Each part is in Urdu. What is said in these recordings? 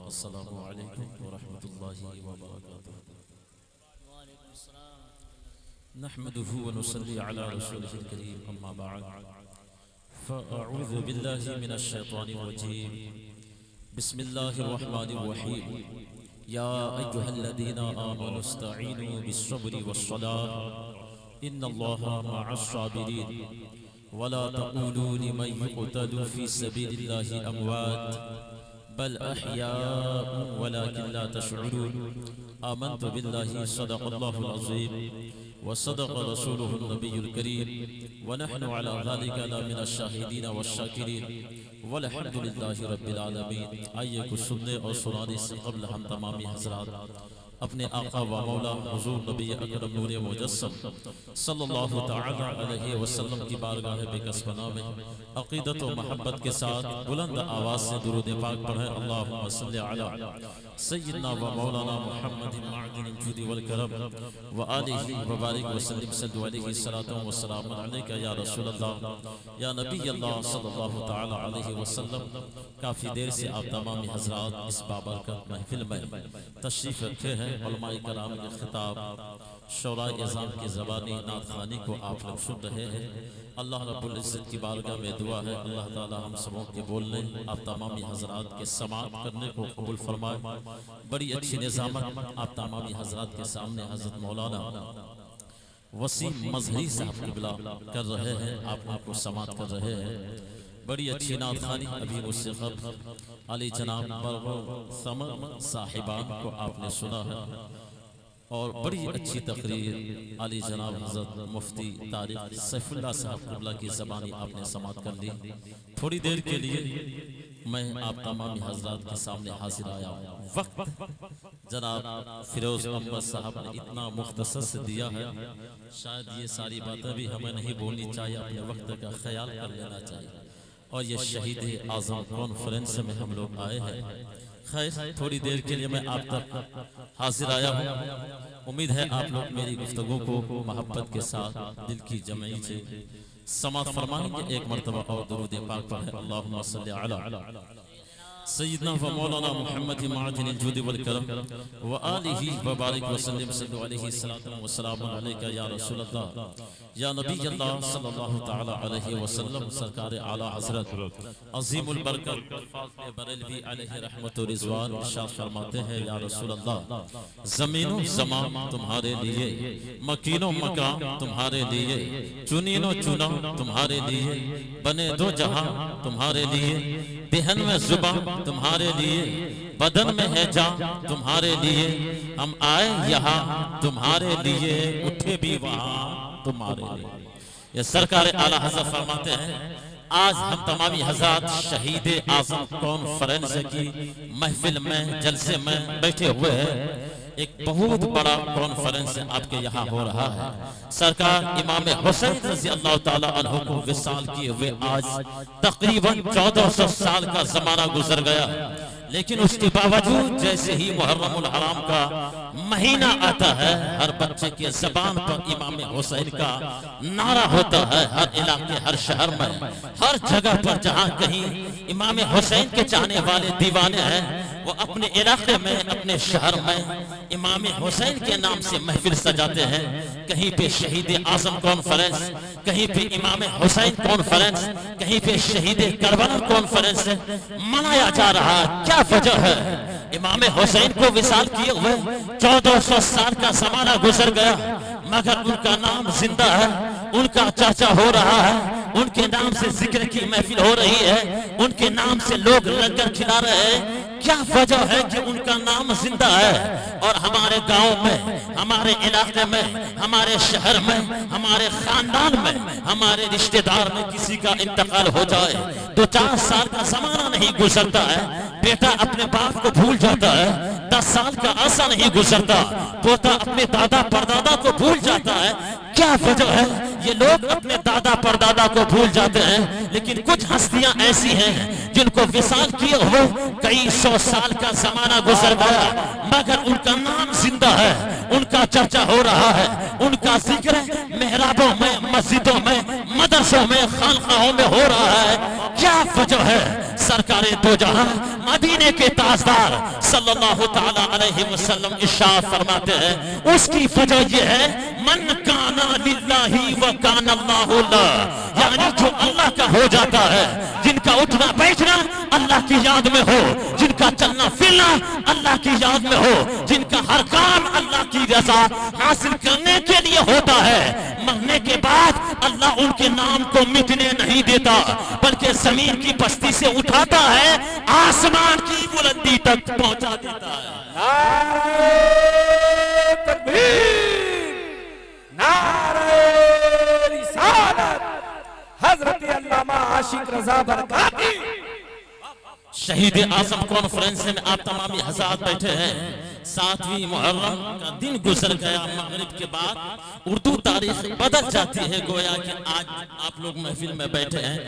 السلام علیکم ورحمۃ اللہ وبرکاتہ وعلیکم السلام نحمده ونصلي على رسوله الكريم أما بعد فأعوذ بالله من الشيطان الرجيم بسم الله الرحمن الرحيم يا أيها الذين آمنوا استعينوا بالصبر والصلاة إن الله مع الصابرين ولا تقولوا لمن يقتل في سبيل الله أموات بل أحياء ولكن لا تشعرون آمنت بالله صدق الله العظيم وصدق رسوله النبي الكريم ونحن على ذلك من الشاهدين والشاكرين والحمد لله رب العالمين آئیے کچھ سننے اور سنانے سے قبل ہم تمامی حضرات اپنے آقا و مولا حضور نبی اکرم نور مجسم صلی اللہ تعالی علیہ وسلم کی بارگاہ بکس بنا میں عقیدت و محبت کے ساتھ بلند آواز سے درود پاک پڑھیں اللہم صلی علی سیدنا و مولانا محمد معدن الجود والکرم و آلہ وبارک وسلم صلی علیہ السلام علیکہ یا رسول اللہ یا نبی اللہ صلی اللہ تعالی علیہ وسلم کافی دیر سے آپ تمامی حضرات اس بابرکت محفل میں تشریف رکھے ہیں علماء کرام کے خطاب شعراء اعظام کی زبانی نعت خوانی کو آپ لوگ سن رہے ہیں اللہ رب العزت کی بارگاہ میں دعا ہے اللہ تعالی ہم سبوں کے بولنے آپ تمامی حضرات کے سماعت کرنے کو قبول فرمائے بڑی اچھی نظامت آپ تمامی حضرات کے سامنے حضرت مولانا وسیم مظہری صاحب قبلہ کر رہے ہیں آپ کو سماعت کر رہے ہیں بڑی اچھی نعت خوانی ابھی مجھ سے قبل علی جناب برغو ثمر صاحبان کو آپ نے سنا ہے اور بڑی اچھی تقریر علی جناب حضرت مفتی طارق سیف اللہ صاحب قبلہ کی زبانی آپ نے سماعت کر لی تھوڑی دیر کے لیے میں آپ تمامی حضرات کے سامنے حاضر آیا ہوں وقت جناب فیروز احمد صاحب نے اتنا مختصر سے دیا ہے شاید یہ ساری باتیں بھی ہمیں نہیں بولنی چاہیے اپنے وقت کا خیال کر لینا چاہیے اور یہ شہید اعظم کانفرنس میں ہم لوگ آئے ہیں خیر تھوڑی دیر کے لیے میں آپ تک حاضر آیا ہوں امید ہے آپ لوگ میری گفتگو کو محبت کے ساتھ دل کی جمعی سے سماعت فرمائیں گے ایک مرتبہ اور درود پاک پڑھیں اللہم صلی علی سیدنا و مولانا محمد معدن الجود والکرم و آلہ وبارک وسلم صلی علیہ السلام علیکہ یا رسول اللہ یا نبی اللہ صلی اللہ تعالی علیہ وسلم سرکار اعلی حضرت عظیم البرکت فاضل بریلوی علیہ رحمت و رضوان ارشاد فرماتے ہیں یا رسول اللہ زمین و زمان تمہارے لیے مکین و مکان تمہارے لیے چنین و چنا تمہارے لیے بنے دو جہاں تمہارے لیے دہن میں زبان تمہارے لیے بدن میں ہے جان تمہارے لیے ہم آئے یہاں تمہارے لیے اٹھے بھی وہاں تمہارے لیے یہ سرکار اعلی حضرت فرماتے ہیں آج ہم تمامی حضرات شہید اعظم کانفرنس کی محفل میں جلسے میں بیٹھے ہوئے ہیں ایک بہت بڑا کانفرنس آپ کے یہاں ہو رہا ہے سرکار امام حسین رضی اللہ تعالیٰ عنہ کو وصال کیے ہوئے آج تقریباً 1400 سال کا زمانہ گزر گیا لیکن اس کے باوجود جیسے ہی محرم الحرام کا مہینہ آتا ہے ہر بچے کے زبان پر امام حسین کا نعرہ ہوتا ہے ہر علاقے ہر شہر میں ہر جگہ پر جہاں کہیں امام حسین کے چاہنے والے دیوانے ہیں وہ اپنے علاقے میں اپنے شہر میں امام حسین کے نام سے محفل سجاتے ہیں کہیں پہ شہید اعظم کانفرنس کہیں پہ امام حسین کانفرنس کہیں پہ شہید کربلا کانفرنس منایا جا رہا ہے کیا وجہ ہے امام حسین کو وصال کیے ہوئے 1400 سال کا زمانہ گزر گیا مگر ان کا نام زندہ ہے ان کا چرچا ہو رہا ہے ان کے نام سے ذکر کی محفل ہو رہی ہے ان کے نام سے لوگ لنگر کھلا رہے ہیں کیا وجہ ہے کہ ان کا نام زندہ ہے اور ہمارے گاؤں میں ہمارے علاقے میں ہمارے شہر میں ہمارے خاندان میں ہمارے رشتہ دار میں کسی کا انتقال ہو جائے 2-4 سال کا زمانہ نہیں گزرتا ہے بیٹا اپنے باپ کو بھول جاتا ہے 10 سال کا عرصہ نہیں گزرتا پوتا اپنے دادا پردادا کو بھول جاتا ہے کیا وجہ ہے یہ لوگ اپنے دادا پردادا کو بھول جاتے ہیں لیکن کچھ ہستیاں ایسی ہیں جن کو وصال کیے ہوئے کئی 100 سال کا زمانہ گزر گیا مگر ان کا نام زندہ ہے ان کا چرچا ہو رہا ہے ان کا ذکر محرابوں میں مسجدوں میں مدرسوں میں خانقاہوں میں ہو رہا ہے کیا وجہ ہے سرکار دو جہاں مدینے کے تاجدار صلی اللہ تعالی علیہ وسلم ارشاد فرماتے ہیں اس کی وجہ یہ ہے من کانا للہ و کان اللہ لہ، یعنی جو اللہ کا ہو جاتا ہے، جن کا اٹھنا بیٹھنا اللہ کی یاد میں ہو، جن کا چلنا پھرنا اللہ کی یاد میں ہو، جن کا ہر کام اللہ کی رضا حاصل کرنے کے لیے ہوتا ہے، مرنے کے بعد اللہ ان کے نام کو مٹنے نہیں دیتا بلکہ زمین کی پستی سے اٹھاتا ہے، آسمان کی بلندی تک پہنچا دیتا ہے۔ نعرہ تکبیر، نعرہ رسالت، حضرت علامہ عاشق رضا برکاتی۔ شہید اعظم کانفرنس میں آپ تمامی حضرات بیٹھے ہیں، 7ویں محرم کا دن گزر گیا، مغرب کے بعد اردو تاریخ بدل جاتی ہے، گویا کہ آج آپ لوگ محفل میں بیٹھے ہیں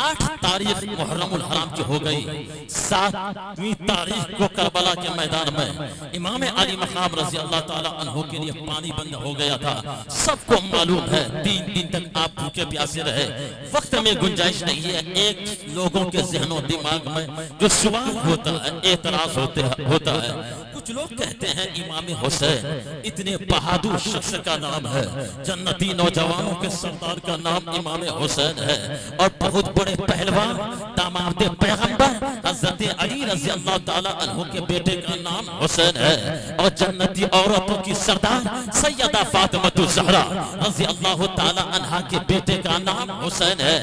8 تاریخ محرم الحرام کی ہو گئی، 7ویں تاریخ کو کربلا کے میدان میں امام علی مقام رضی اللہ تعالی عنہ کے لیے پانی بند ہو گیا تھا، سب کو معلوم ہے، 3 دن تک آپ بھوکے پیاسے رہے، وقت میں گنجائش نہیں ہے، ایک لوگوں کے ذہن و دماغ میں جو سوال ہوتا ہے، اعتراض ہوتا ہے، کچھ لوگ کہتے ہیں امام حسین اتنے بہادر شخص کا نام ہے، جنتی نوجوانوں کے سردار کا نام امام حسین ہے، اور بہت بڑے پہلوان داماد پیغمبر حضرت علی رضی اللہ تعالی عنہ کے بیٹے کا نام حسین ہے، اور جنتی عورتوں کی سردار سیدہ فاطمہ الزہرا رضی اللہ تعالی عنہ کے بیٹے کا نام حسین ہے،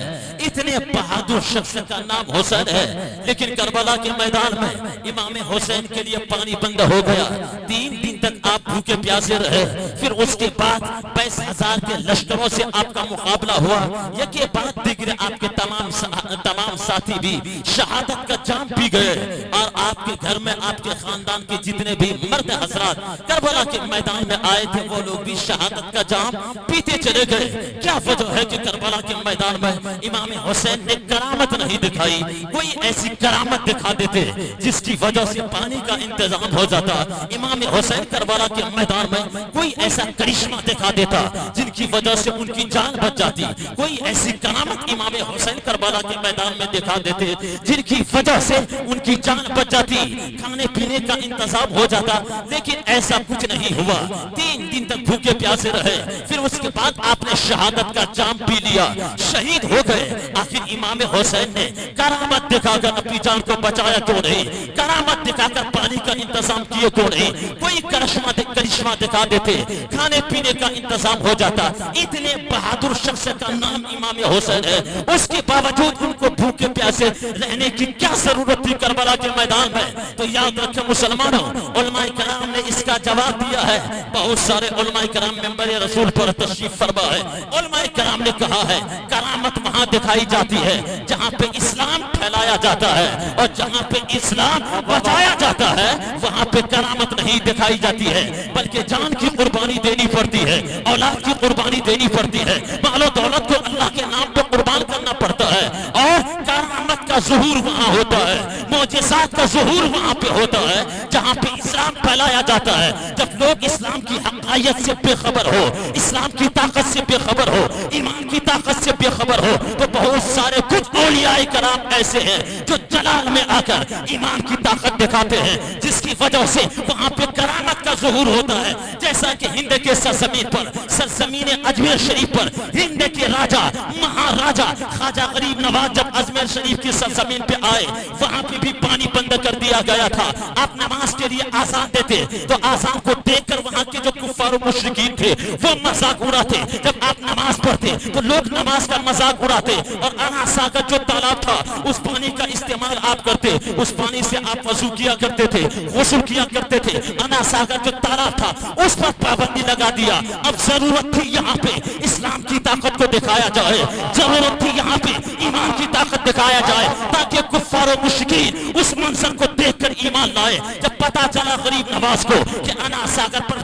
اتنے بہادر شخص کا نام حسین ہے، لیکن کربلا کے میدان میں امام حسین کے لیے پانی بند ہو گیا، 3 دن تک آپ بھوکے پیاسے رہے، پھر اس کے بعد 22,000 کے لشکروں سے آپ کا مقابلہ ہوا، یکے بعد دیگر آپ کے تمام ساتھی بھی شہادت کا جام پی گئے، اور آپ کے گھر میں آپ کے خاندان کے جتنے بھی مرد حضرات کربلا کے میدان میں آئے تھے وہ لوگ بھی شہادت کا جام پیتے چلے گئے۔ کیا وجہ ہے کہ کربلا کے میدان میں امام حسین نے کرامت نہیں دکھائی؟ کوئی ایسی کرامت دکھا دیتے جس کی وجہ سے پانی کا انتظام ہو جاتا، امام حسین کربلا کے میدان میں کوئی ایسا کرشمہ دکھا دیتا جن کی وجہ سے ان کی جان بچ جاتی، کوئی ایسی کرامت امام حسین کربلا کے میدان میں دکھا دیتے جن کی وجہ سے ان کی جان بچ جاتی، کھانے پینے کا انتظام ہو جاتا، لیکن ایسا کچھ نہیں ہوا، 3 دن تک بھوکے پیاسے رہے، پھر اس کے بعد آپ نے شہادت کا جام پی لیا، شہید ہو گئے۔ آخر امام حسین نے کرامت دکھا کر اپنی جان کو بچایا کیوں نہیں؟ کرامت دکھا کر پانی کا انتظام کیے کیوں نہیں؟ کوئی کرشمہ دکھا دیتے، کھانے پینے کا انتظام ہو جاتا، اتنے بہادر شخص کا نام امام حسین ہے، اس کے باوجود ان کو بھوکے پیاسے رہنے کی کیا ضرورت تھی کربلا کے میدان میں؟ تو یاد رکھیں مسلمانوں، علماء کرام نے اس کا جواب دیا ہے، بہت سارے علماء کرام ممبر رسول پر تشریف فرما ہے، علماء کرام نے کہا ہے کرامت وہاں دکھائی جاتی ہے جہاں پہ اسلام پھیلایا جاتا ہے، اور جہاں پہ اسلام بچایا جاتا ہے وہاں پہ کرامت نہیں دکھائی جاتی ہے، بلکہ جان کی قربانی دینی پڑتی ہے، اولاد کی قربانی دینی پڑتی ہے، مال و دولت کو اللہ کے نام پہ قربان کرنا پڑتا ہے، اور کرامت کا ظہور وہاں ہوتا ہے، معجزات کا ظہور وہاں پہ ہوتا ہے جہاں پہ اسلام پھیلایا جاتا ہے۔ جب لوگ اسلام کی حقائق سے بے خبر ہو، اسلام کی طاقت سے بے خبر ہو، ایمان کی طاقت سے بے خبر ہو، تو بہت سارے کچھ اولیاء کرام ایسے ہیں جو جلال میں آ کر ایمان کی طاقت دکھاتے ہیں، جس کی وجہ سے وہاں پہ کرامت کا ظہور ہوتا ہے، جیسا کہ ہند کے سرزمین پر، سرزمین اجمیر شریف پر ہند کے راجہ مہاراجہ خواجہ غریب نواز جب اجمیر شریف کی سرزمین پہ آئے، وہاں پہ بھی پانی بند کر دیا گیا تھا، آپ نماز کے لیے آذان دیتے تو آذان کو دیکھ کر وہاں کے جو کفار و مشرکین تھے وہ مذاق اڑاتے، جب آپ نماز پڑھتے تو لوگ نماز کا مذاق اڑاتے، اور انا ساگر جو تالاب تھا اس پانی کا استعمال آپ کرتے، اس پانی سے آپ وضو کیا کرتے تھے، غسل کیا کرتے تھے، انا ساگر جو تالاب تھا اس پر پابندی لگا دیا۔ اب ضرورت تھی یہاں پہ اسلام کی طاقت کو دکھایا جائے، ضرورت تھی یہاں پہ ایمان کی طاقت دکھایا جائے، تاکہ کفار و مشرکین اس منظر کو دیکھ کر ایمان لائے۔ جب پتا چلا غریب نواز کو کہ انا ساگر پر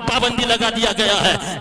پابندی لگا دیا گیا ہے،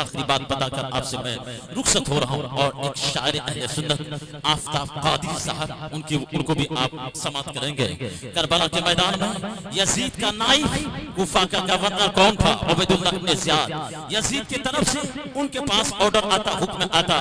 آخری بات بتا کر آپ سے میں رخصت ہو رہا ہوں. اور ایک شاعر اہل سنت آفتاب قادری صاحب ان کو بھی آپ سماعت کریں گے. کربلا کے میدان میں یزید کا نائب کوفہ کا گورنر کون تھا؟ عبیداللہ ابن زیاد. یزید کی طرف سے ان کے پاس آرڈر آتا، حکم آتا.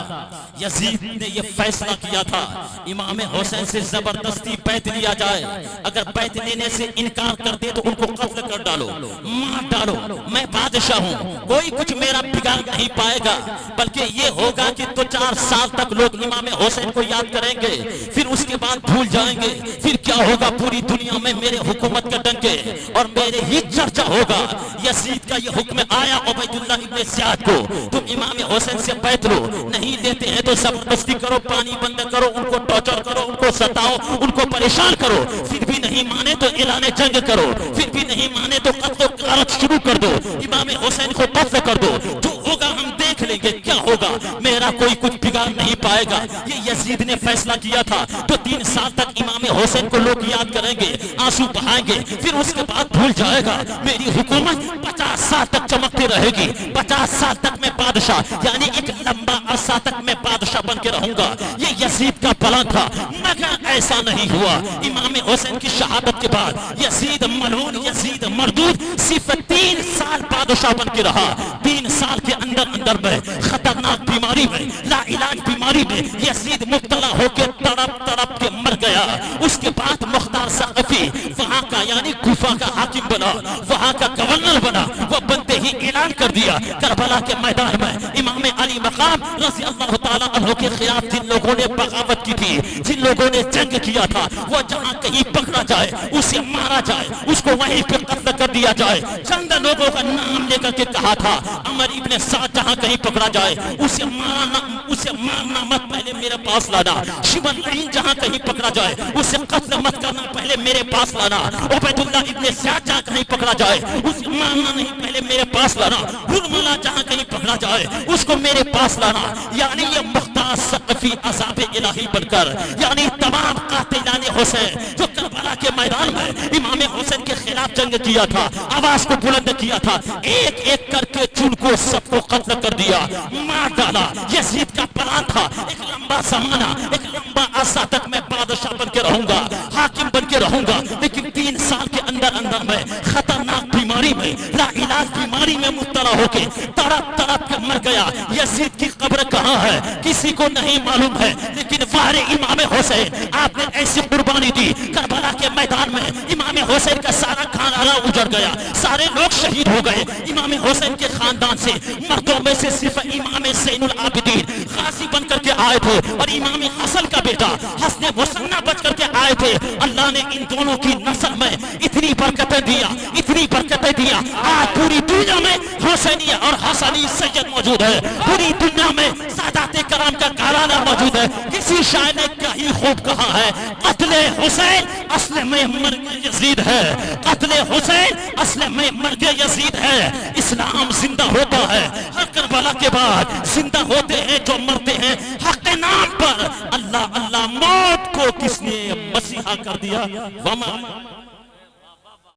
یزید نے یہ فیصلہ کیا تھا امام حسین سے زبردستی بیعت لیا جائے. اگر بیعت لینے سے انکار کر دے تو ان کو قتل کر ڈالو، مار ڈالو. میں بادشاہ ہوں، کوئی کچھ میرا بگاڑ نہیں پائے گا. بلکہ یہ ہوگا کہ تو 4 سال تک لوگ امام حسین کو یاد کریں گے، پھر اس کے بعد بھول جائیں گے. پھر کیا ہوگا؟ پوری دنیا میں میرے حکومت کا ڈنکے اور میرے ہی چرچا ہوگا. یزید کا یہ حکم آیا عبیداللہ ابن زیاد کو، تم امام حسین سے بیعت لو. نہیں لیتے ہیں تو زبردستی کرو، پانی بند کرو، ان کو ٹارچر کرو، ان کو ستاؤ، ان کو پریشان کرو. پھر بھی نہیں مانے تو اعلان جنگ کرو. پھر بھی نہیں مانے تو قتل و غارت شروع کر دو، امام حسین کو قتل کر دو. جو ہوگا ہم دیکھ لیں گے کیا ہوگا، میرا کوئی کچھ بگاڑ نہیں پائے گا. یہ یزید نے فیصلہ کیا تھا. تو 3 سال تک امام حسین کو لوگ یاد کریں گے، آنسو بہائیں گے، پھر اس کے بعد بھول جائے گا. میری حکومت 50 سال تک چمکتی رہے گی. 50 سال تک میں بادشاہ، یعنی ایک لمبا عرصہ تک میں بادشاہ بن کے رہوں گا. یہ یزید کا پلان تھا، مگر ایسا نہیں ہوا. امام حسین کی شہادت کے بعد یزید ملعون، یزید مردود صرف 3 سال بادشاہ بن کے رہا. 3 سال کے اندر میں خطرناک بیماری میں، لا علاج بیماری میں یزید مبتلا ہو کے تڑپ کے مر گیا. اس کے بعد مختار ثقفی وہاں کا یعنی کوفہ کا حاکم بنا، وہاں کا گورنر بنا. وہ بنتے ہی اعلان کر دیا کربلا کے میدان میں امام علی مقام رضی اللہ تعالیٰ عنہ کے خلاف جن لوگوں نے بغاوت کی تھی، جن لوگوں نے جنگ کیا تھا، وہ جہاں کہیں پکڑا جائے اسے مارا جائے، اس کو وہیں پہ قتل کر دیا جائے. چند لوگوں کا نام لے کر کے کہا تھا عمر ابن سعد جہاں کہیں پکڑا جائے اسے مارنا مت، پہلے میرے پاس لانا. شبل لعین جہاں کہیں پکڑا جائے اسے قتل مت کرنا، پہلے میرے پاس لانا. عبیداللہ ابن زیاد جہاں کہیں پکڑا جائے اسے مارنا نہیں، پہلے میرے پاس لانا. ہرملہ جہاں کہیں پکڑا جائے اس کو میرے پاس لانا. یعنی یہ مختار ثقفی عذاب الہی بن کر، یعنی تمام قاتلان حسین جو کربلا کے میدان میں امام حسین کے خلاف جنگ کیا تھا، آواز کو بلند کیا تھا، ایک ایک کر کے چن کو سب کو قتل کر دیا، مار ڈالا. یزید کا پلان تھا ایک لمبا زمانہ، ایک لمبا عرصہ تک میں بادشاہ بن کے رہوں گا، حاکم بن کے رہوں گا. لیکن 3 سال کے اندر میں خطرناک بیماری میں، لا علاج بیماری میں مبتلا ہو کے تڑپ کے مر گیا. یزید کی قبر کہاں ہے کسی کو نہیں معلوم ہے، لیکن وار امام حسین آپ نے ایسی قربانی دی. کربلا کے میدان میں امام حسین کا سارا خاندان اجڑ گیا، سارے لوگ شہید ہو گئے. امام حسین کے خاندان سے مردوں میں سے صرف امام زین العابدین غازی بن کر کے آئے تھے، اور امام حسن کا بیٹا حسن مسنہ بچ کر کے آئے تھے. اللہ نے ان دونوں کی نسل میں اتنی برکتیں دیا. آج پوری دنیا میں حسینی اور حسنی سید موجود ہے، پوری دنیا میں سادات کرام کا گھرانہ موجود ہے. کسی شاعر نے کیا ہی خوب کہا ہے، قتل حسین اصل میں مرگ یزید ہے، قتل حسین اصل میں مرگ یزید ہے. اسلام زندہ ہوتا ہے، ہر کربلا کے بعد زندہ ہوتے ہیں جو مرتے ہیں حق نام پر. اللہ موت کو کس نے مسیحا کر دیا؟